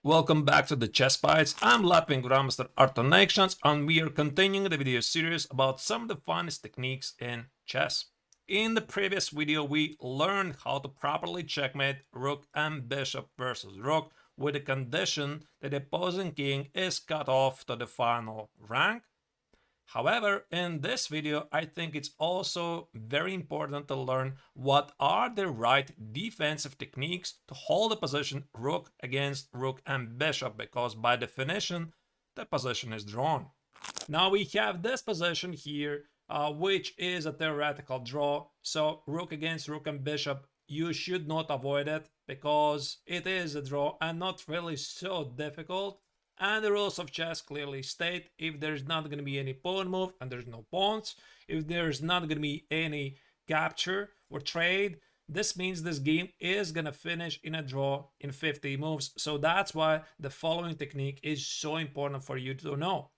Welcome back to the Chess Bites. I'm Latvian Grandmaster Arturs Neiksans, and we are continuing the video series about some of the finest techniques in chess. In the previous video, we learned how to properly checkmate rook and bishop versus rook with the condition that the opposing king is cut off to the final rank. However, in this video, I think it's also very important to learn what are the right defensive techniques to hold the position rook against rook and bishop, because by definition, the position is drawn. Now we have this position here, which is a theoretical draw. So rook against rook and bishop, you should not avoid it because it is a draw and not really so difficult. And the rules of chess clearly state if there's not going to be any pawn move and there's no pawns, if there's not going to be any capture or trade, this means this game is going to finish in a draw in 50 moves. So that's why the following technique is so important for you to know.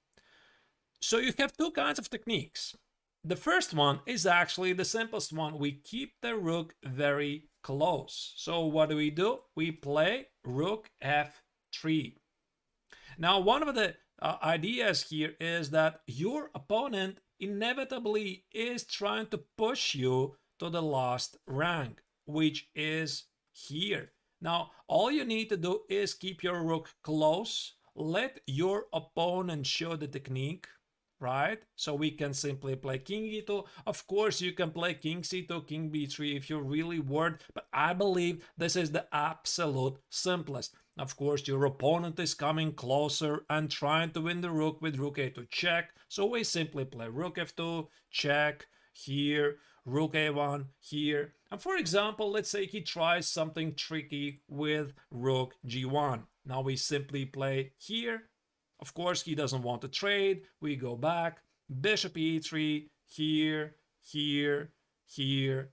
So you have two kinds of techniques. The first one is actually the simplest one. We keep the rook very close. So what do? We play rook f3. Now, one of the ideas here is that your opponent inevitably is trying to push you to the last rank, which is here. Now, all you need to do is keep your rook close, let your opponent show the technique, right? So we can simply play king e2. Of course, you can play king c2, king b3 if you're really worried, but I believe this is the absolute simplest. Of course, your opponent is coming closer and trying to win the rook with rook a2 check. So we simply play rook f2, check, here, rook a1, here. And for example, let's say he tries something tricky with rook g1. Now we simply play here. Of course, he doesn't want to trade. We go back, bishop e3, here, here, here,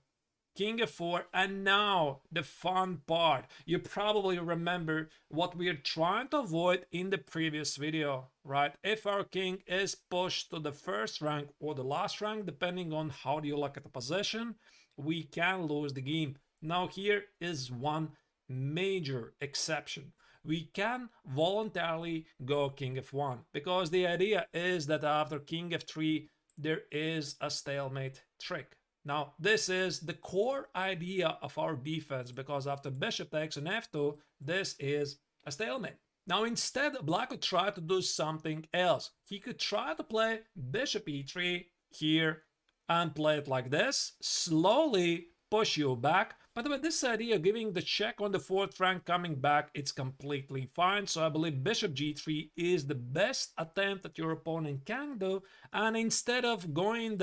king f4, and now the fun part. You probably remember what we are trying to avoid in the previous video, right? If our king is pushed to the first rank or the last rank, depending on how you look at the position, we can lose the game. Now here is one major exception. We can voluntarily go king f1 because the idea is that after king f3 there is a stalemate trick. Now this is the core idea of our defense because after bishop takes an f2 this is a stalemate. Now instead black could try to do something else. He could try to play bishop e3 here and play it like this, slowly push you back. By the way, this idea giving the check on the fourth rank coming back, it's completely fine. So I believe bishop g3 is the best attempt that your opponent can do. And instead of going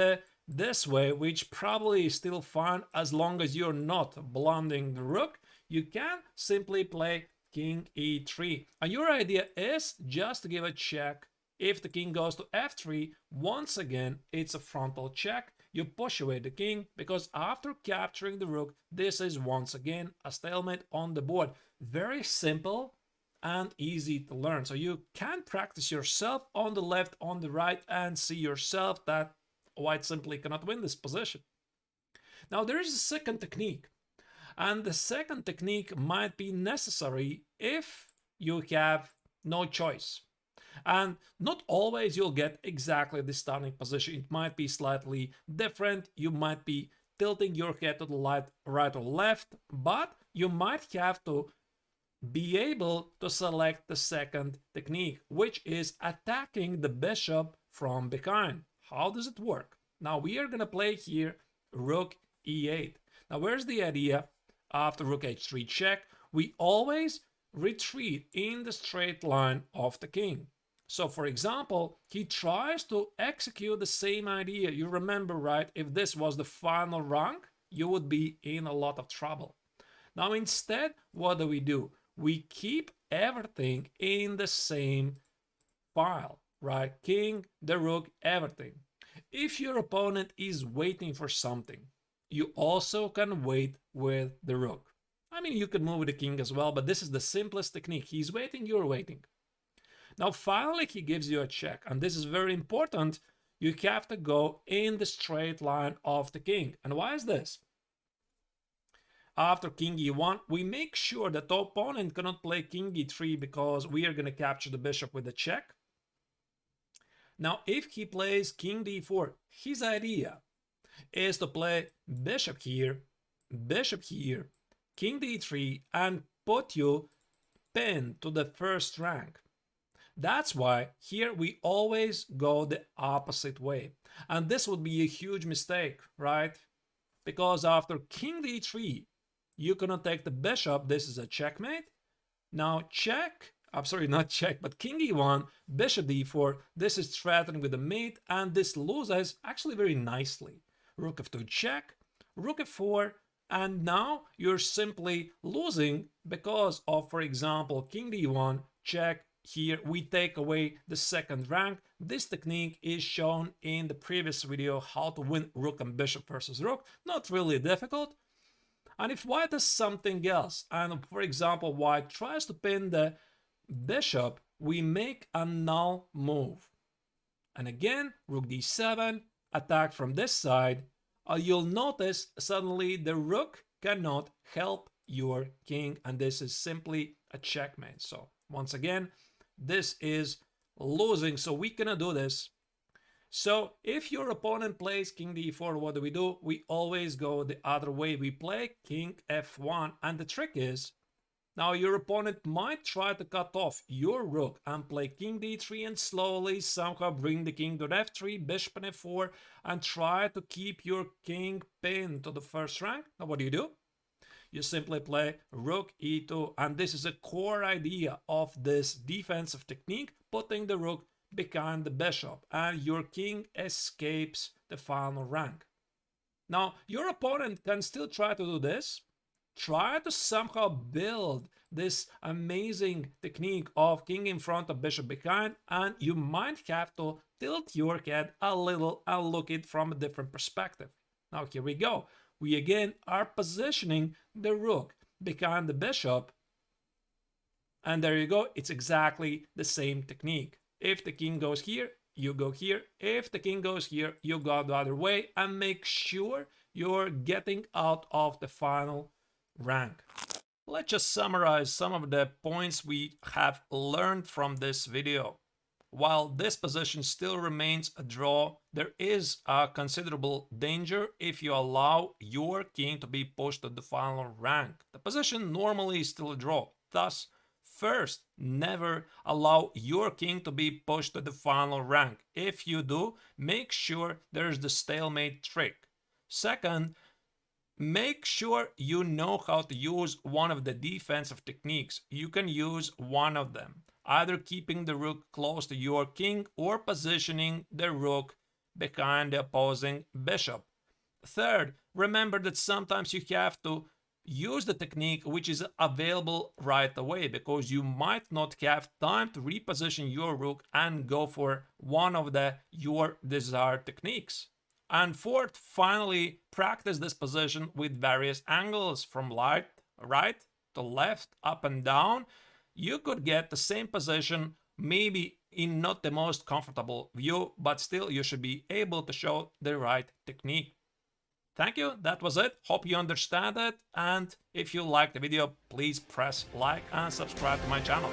this way, which probably is still fine as long as you're not blunting the rook, you can simply play king e3. And your idea is just to give a check. If the king goes to f3, once again, it's a frontal check. You push away the king because after capturing the rook, this is once again a stalemate on the board. Very simple and easy to learn. So you can practice yourself on the left, on the right, and see yourself that white simply cannot win this position. Now there is a second technique. And the second technique might be necessary if you have no choice. And not always you'll get exactly the starting position. It might be slightly different. You might be tilting your head to the right or left, but you might have to be able to select the second technique, which is attacking the bishop from behind. How does it work? Now we are going to play here rook e8. Now where's the idea? After rook h3 check, we always retreat in the straight line of the king. So for example, he tries to execute the same idea. You remember, right? If this was the final rank, you would be in a lot of trouble. Now instead, what do? We keep everything in the same file, right? King, the rook, everything. If your opponent is waiting for something, you also can wait with the rook. I mean, you could move with the king as well, but this is the simplest technique. He's waiting, you're waiting. Now, finally, he gives you a check, and this is very important. You have to go in the straight line of the king. And why is this? after king e1, we make sure that the opponent cannot play king e3 because we are going to capture the bishop with a check. Now, if he plays king d4, his idea is to play bishop here, king d3, and put you pinned to the first rank. That's why here we always go the opposite way. And this would be a huge mistake, right? Because after king d3, you cannot take the bishop. This is a checkmate. Now check, I'm sorry, not check, but king e1, bishop d4. This is threatened with a mate, and this loses actually very nicely. Rook f2 check, rook f4, and now you're simply losing because of, for example, king d1, check. Here we take away the second rank. This technique is shown in the previous video, how to win rook and bishop versus rook. Not really difficult. And if white does something else, and for example white tries to pin the bishop, we make a null move. And again, rook d7, attack from this side. You'll notice suddenly the rook cannot help your king, and this is simply a checkmate. So once again, this is losing, so we cannot do this. So if your opponent plays king d4, what do? We always go the other way. We play king f1, and the trick is, now your opponent might try to cut off your rook and play king d3 and slowly somehow bring the king to f3, bishop and f4, and try to keep your king pinned to the first rank. Now what do? You simply play rook e2, and this is a core idea of this defensive technique, putting the rook behind the bishop, and your king escapes the final rank. Now, your opponent can still try to do this, try to somehow build this amazing technique of king in front of bishop behind, and you might have to tilt your head a little and look it from a different perspective. Now, here we go. We again are positioning the rook behind the bishop, and there you go. It's exactly the same technique. If the king goes here, you go here. If the king goes here, you go the other way, and make sure you're getting out of the final rank. Let's just summarize some of the points we have learned from this video. While this position still remains a draw, there is a considerable danger if you allow your king to be pushed to the final rank. The position normally is still a draw. Thus, first, never allow your king to be pushed to the final rank. If you do, make sure there's the stalemate trick. Second, make sure you know how to use one of the defensive techniques. You can use one of them, either keeping the rook close to your king or positioning the rook behind the opposing bishop. Third, remember that sometimes you have to use the technique which is available right away, because you might not have time to reposition your rook and go for one of your desired techniques. And fourth, finally, practice this position with various angles from right to left, up and down. You could get the same position, maybe in not the most comfortable view, but still you should be able to show the right technique. Thank you, that was it. Hope you understand it, and if you liked the video, please press like and subscribe to my channel.